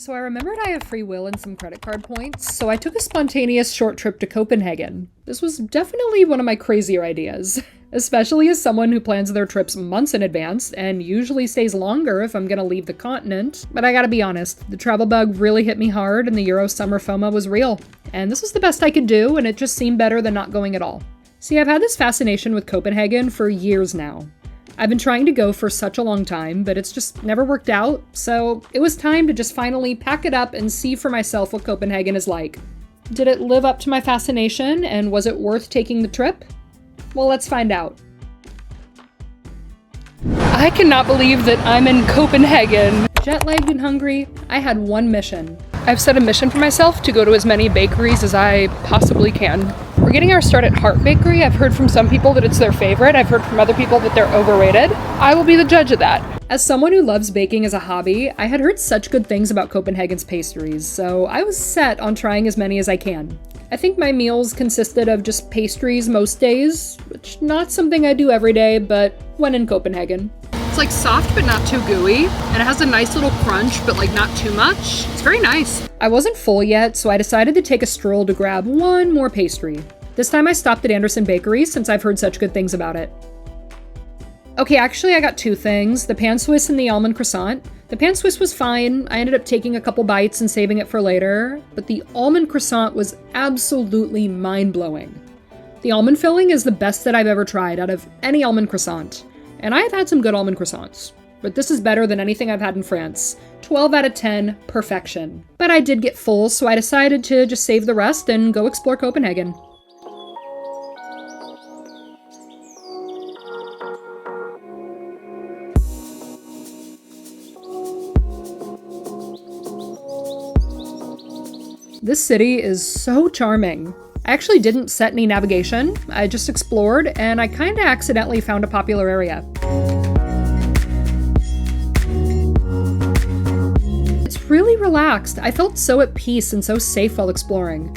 So I remembered I have free will and some credit card points, so I took a spontaneous short trip to Copenhagen. This was definitely one of my crazier ideas, especially as someone who plans their trips months in advance and usually stays longer if I'm gonna leave the continent. But I gotta be honest, the travel bug really hit me hard and the Euro summer FOMO was real. And this was the best I could do, and it just seemed better than not going at all. See, I've had this fascination with Copenhagen for years now. I've been trying to go for such a long time, but it's just never worked out, so it was time to just finally pack it up and see for myself what Copenhagen is like. Did it live up to my fascination, and was it worth taking the trip? Well, let's find out. I cannot believe that I'm in Copenhagen. Jet-lagged and hungry, I had one mission. I've set a mission for myself to go to as many bakeries as I possibly can. We're getting our start at Heart Bakery. I've heard from some people that it's their favorite. I've heard from other people that they're overrated. I will be the judge of that. As someone who loves baking as a hobby, I had heard such good things about Copenhagen's pastries, so I was set on trying as many as I can. I think my meals consisted of just pastries most days, which not something I do every day, but when in Copenhagen. It's like soft but not too gooey, and it has a nice little crunch but like not too much. It's very nice. I wasn't full yet, so I decided to take a stroll to grab one more pastry. This time I stopped at Anderson Bakery since I've heard such good things about it. Okay, actually I got two things, the pan Swiss and the almond croissant. The pan Swiss was fine, I ended up taking a couple bites and saving it for later, but the almond croissant was absolutely mind-blowing. The almond filling is the best that I've ever tried out of any almond croissant. And I have had some good almond croissants, but this is better than anything I've had in France. 12 out of 10, perfection. But I did get full, so I decided to just save the rest and go explore Copenhagen. This city is so charming. I actually didn't set any navigation, I just explored, and I kinda accidentally found a popular area. It's really relaxed. I felt so at peace and so safe while exploring.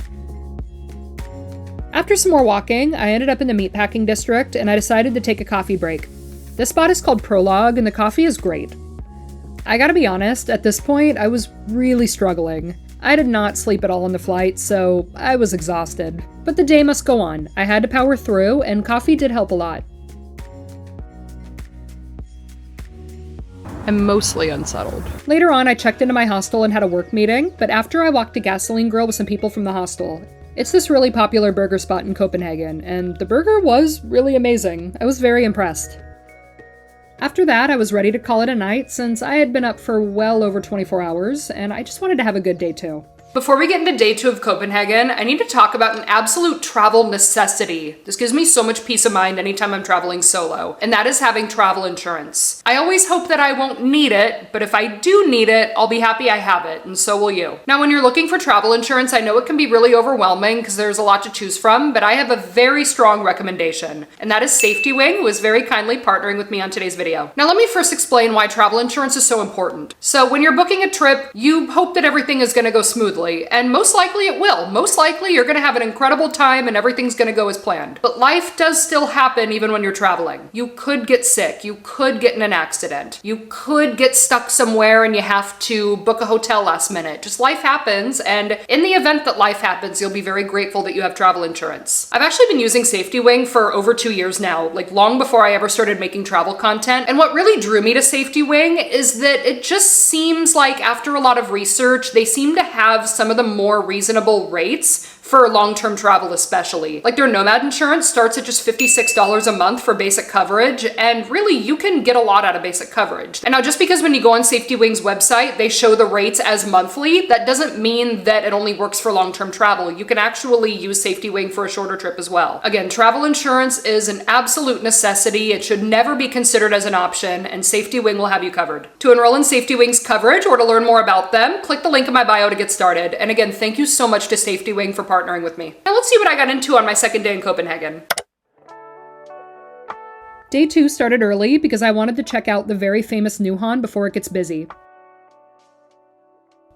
After some more walking, I ended up in the meatpacking district, and I decided to take a coffee break. This spot is called Prologue, and the coffee is great. I gotta be honest, at this point, I was really struggling. I did not sleep at all on the flight, so I was exhausted. But the day must go on. I had to power through, and coffee did help a lot. I'm mostly unsettled. Later on, I checked into my hostel and had a work meeting, but after I walked to Gasoline Grill with some people from the hostel. It's this really popular burger spot in Copenhagen, and the burger was really amazing. I was very impressed. After that, I was ready to call it a night since I had been up for well over 24 hours, and I just wanted to have a good day too. Before we get into day 2 of Copenhagen, I need to talk about an absolute travel necessity. This gives me so much peace of mind anytime I'm traveling solo, and that is having travel insurance. I always hope that I won't need it, but if I do need it, I'll be happy I have it, and so will you. Now, when you're looking for travel insurance, I know it can be really overwhelming because there's a lot to choose from, but I have a very strong recommendation, and that is SafetyWing, who is very kindly partnering with me on today's video. Now, let me first explain why travel insurance is so important. So when you're booking a trip, you hope that everything is gonna go smoothly. And most likely it will. Most likely you're gonna have an incredible time and everything's gonna go as planned. But life does still happen even when you're traveling. You could get sick, you could get in an accident, you could get stuck somewhere and you have to book a hotel last minute. Just life happens, and in the event that life happens, you'll be very grateful that you have travel insurance. I've actually been using SafetyWing for over 2 years now, like long before I ever started making travel content. And what really drew me to SafetyWing is that it just seems like after a lot of research, they seem to have some of the more reasonable rates for long-term travel especially. Like their Nomad insurance starts at just $56 a month for basic coverage, and really you can get a lot out of basic coverage. And now just because when you go on SafetyWing's website, they show the rates as monthly, that doesn't mean that it only works for long-term travel. You can actually use SafetyWing for a shorter trip as well. Again, travel insurance is an absolute necessity. It should never be considered as an option, and SafetyWing will have you covered. To enroll in SafetyWing's coverage or to learn more about them, click the link in my bio to get started. And again, thank you so much to SafetyWing for partnering with me. Now let's see what I got into on my second day in Copenhagen. Day 2 started early because I wanted to check out the very famous Nyhavn before it gets busy.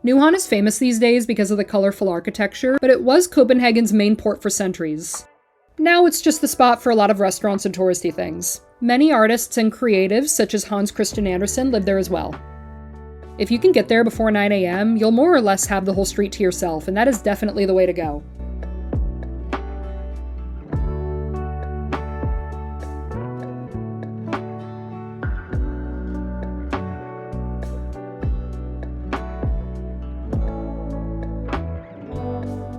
Nyhavn is famous these days because of the colorful architecture, but it was Copenhagen's main port for centuries. Now it's just the spot for a lot of restaurants and touristy things. Many artists and creatives, such as Hans Christian Andersen, live there as well. If you can get there before 9 a.m., you'll more or less have the whole street to yourself, and that is definitely the way to go.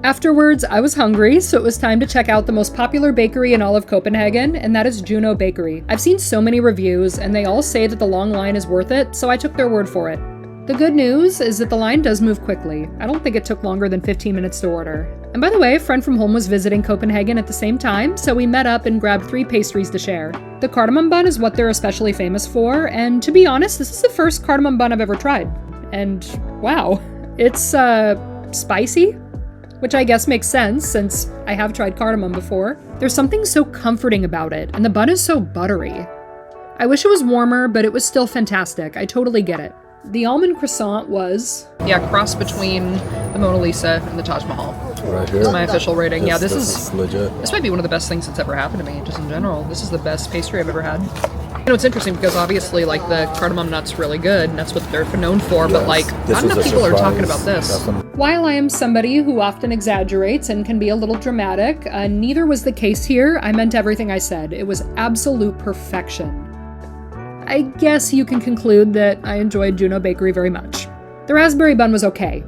Afterwards, I was hungry, so it was time to check out the most popular bakery in all of Copenhagen, and that is Juno Bakery. I've seen so many reviews, and they all say that the long line is worth it, so I took their word for it. The good news is that the line does move quickly. I don't think it took longer than 15 minutes to order. And by the way, a friend from home was visiting Copenhagen at the same time, so we met up and grabbed 3 pastries to share. The cardamom bun is what they're especially famous for, and to be honest, this is the first cardamom bun I've ever tried. And wow, it's, spicy? Which I guess makes sense, since I have tried cardamom before. There's something so comforting about it, and the bun is so buttery. I wish it was warmer, but it was still fantastic. I totally get it. The almond croissant was... yeah, cross between the Mona Lisa and the Taj Mahal. Right here. That's my official rating. Yeah, this is legit. This might be one of the best things that's ever happened to me, just in general. This is the best pastry I've ever had. You know, it's interesting because obviously, like, the cardamom nut's really good, and that's what they're known for, but, like, not enough people are talking about this. Definitely. While I am somebody who often exaggerates and can be a little dramatic, neither was the case here. I meant everything I said. It was absolute perfection. I guess you can conclude that I enjoyed Juno Bakery very much. The raspberry bun was okay.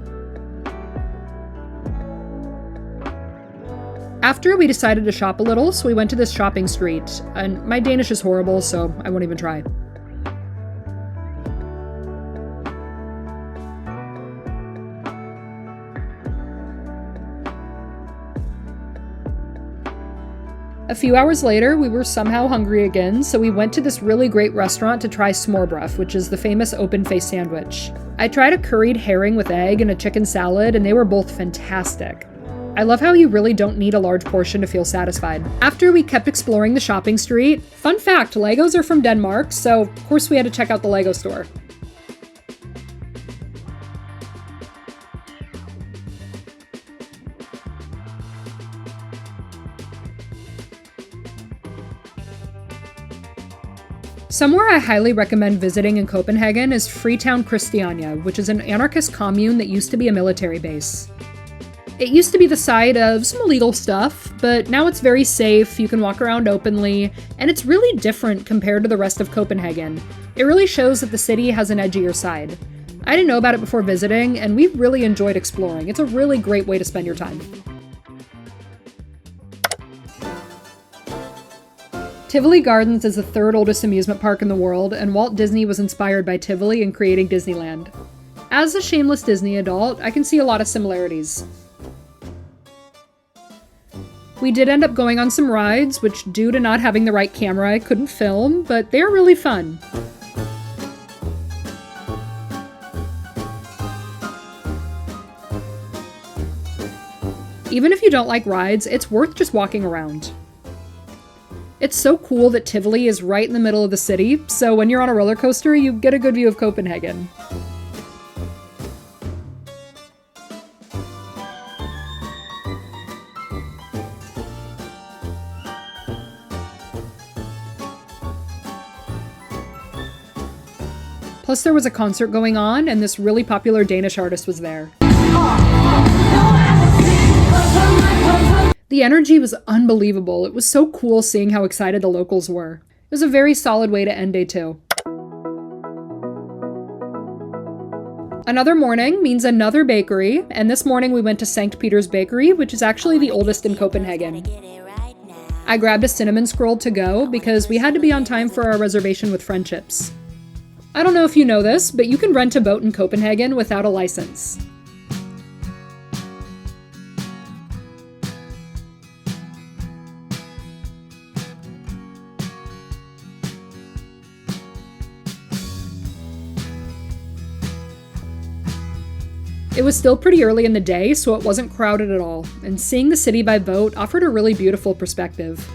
After, we decided to shop a little, so we went to this shopping street, and my Danish is horrible, so I won't even try. A few hours later, we were somehow hungry again, so we went to this really great restaurant to try smørbrød, which is the famous open-faced sandwich. I tried a curried herring with egg and a chicken salad, and they were both fantastic. I love how you really don't need a large portion to feel satisfied. After, we kept exploring the shopping street. Fun fact, Legos are from Denmark, so of course we had to check out the Lego store. Somewhere I highly recommend visiting in Copenhagen is Freetown Christiania, which is an anarchist commune that used to be a military base. It used to be the site of some illegal stuff, but now it's very safe, you can walk around openly, and it's really different compared to the rest of Copenhagen. It really shows that the city has an edgier side. I didn't know about it before visiting, and we really enjoyed exploring. It's a really great way to spend your time. Tivoli Gardens is the 3rd oldest amusement park in the world, and Walt Disney was inspired by Tivoli in creating Disneyland. As a shameless Disney adult, I can see a lot of similarities. We did end up going on some rides, which due to not having the right camera I couldn't film, but they're really fun. Even if you don't like rides, it's worth just walking around. It's so cool that Tivoli is right in the middle of the city, so when you're on a roller coaster, you get a good view of Copenhagen. Plus, there was a concert going on, and this really popular Danish artist was there. The energy was unbelievable. It was so cool seeing how excited the locals were. It was a very solid way to end day 2. Another morning means another bakery, and this morning we went to St. Peter's Bakery, which is actually the oldest in Copenhagen. I grabbed a cinnamon scroll to go because we had to be on time for our reservation with friendships. I don't know if you know this, but you can rent a boat in Copenhagen without a license. It was still pretty early in the day, so it wasn't crowded at all, and seeing the city by boat offered a really beautiful perspective.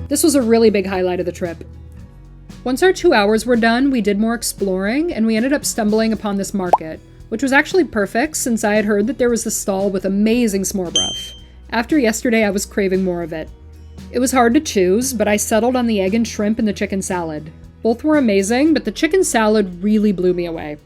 This was a really big highlight of the trip. Once our 2 hours were done, we did more exploring, and we ended up stumbling upon this market, which was actually perfect since I had heard that there was this stall with amazing smørbrød. After yesterday, I was craving more of it. It was hard to choose, but I settled on the egg and shrimp and the chicken salad. Both were amazing, but the chicken salad really blew me away.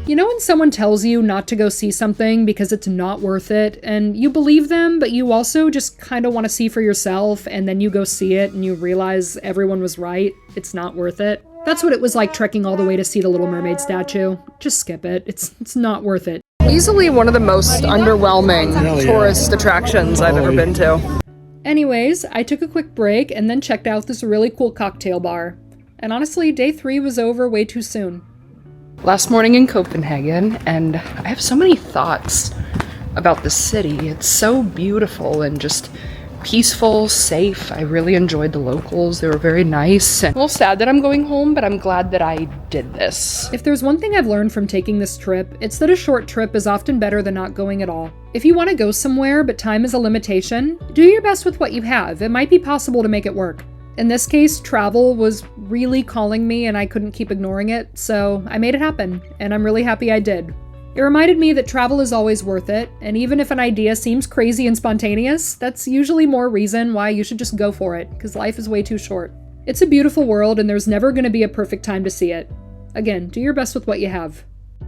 You know when someone tells you not to go see something because it's not worth it, and you believe them, but you also just kind of want to see for yourself, and then you go see it and you realize everyone was right, it's not worth it? That's what it was like trekking all the way to see the Little Mermaid statue. Just skip it. It's not worth it. Easily one of the most underwhelming tourist attractions I've ever been to. Anyways, I took a quick break and then checked out this really cool cocktail bar. And honestly, day 3 was over way too soon. Last morning in Copenhagen, and I have so many thoughts about the city. It's so beautiful and just peaceful, safe. I really enjoyed the locals. They were very nice. And a little sad that I'm going home, but I'm glad that I did this. If there's one thing I've learned from taking this trip, it's that a short trip is often better than not going at all. If you want to go somewhere, but time is a limitation, do your best with what you have. It might be possible to make it work. In this case, travel was really calling me and I couldn't keep ignoring it, so I made it happen, and I'm really happy I did. It reminded me that travel is always worth it, and even if an idea seems crazy and spontaneous, that's usually more reason why you should just go for it, because life is way too short. It's a beautiful world and there's never going to be a perfect time to see it. Again, do your best with what you have.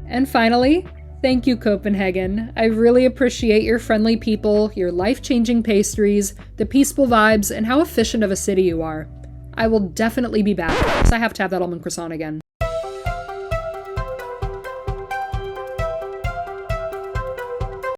And finally, thank you, Copenhagen. I really appreciate your friendly people, your life-changing pastries, the peaceful vibes, and how efficient of a city you are. I will definitely be back, because I have to have that almond croissant again.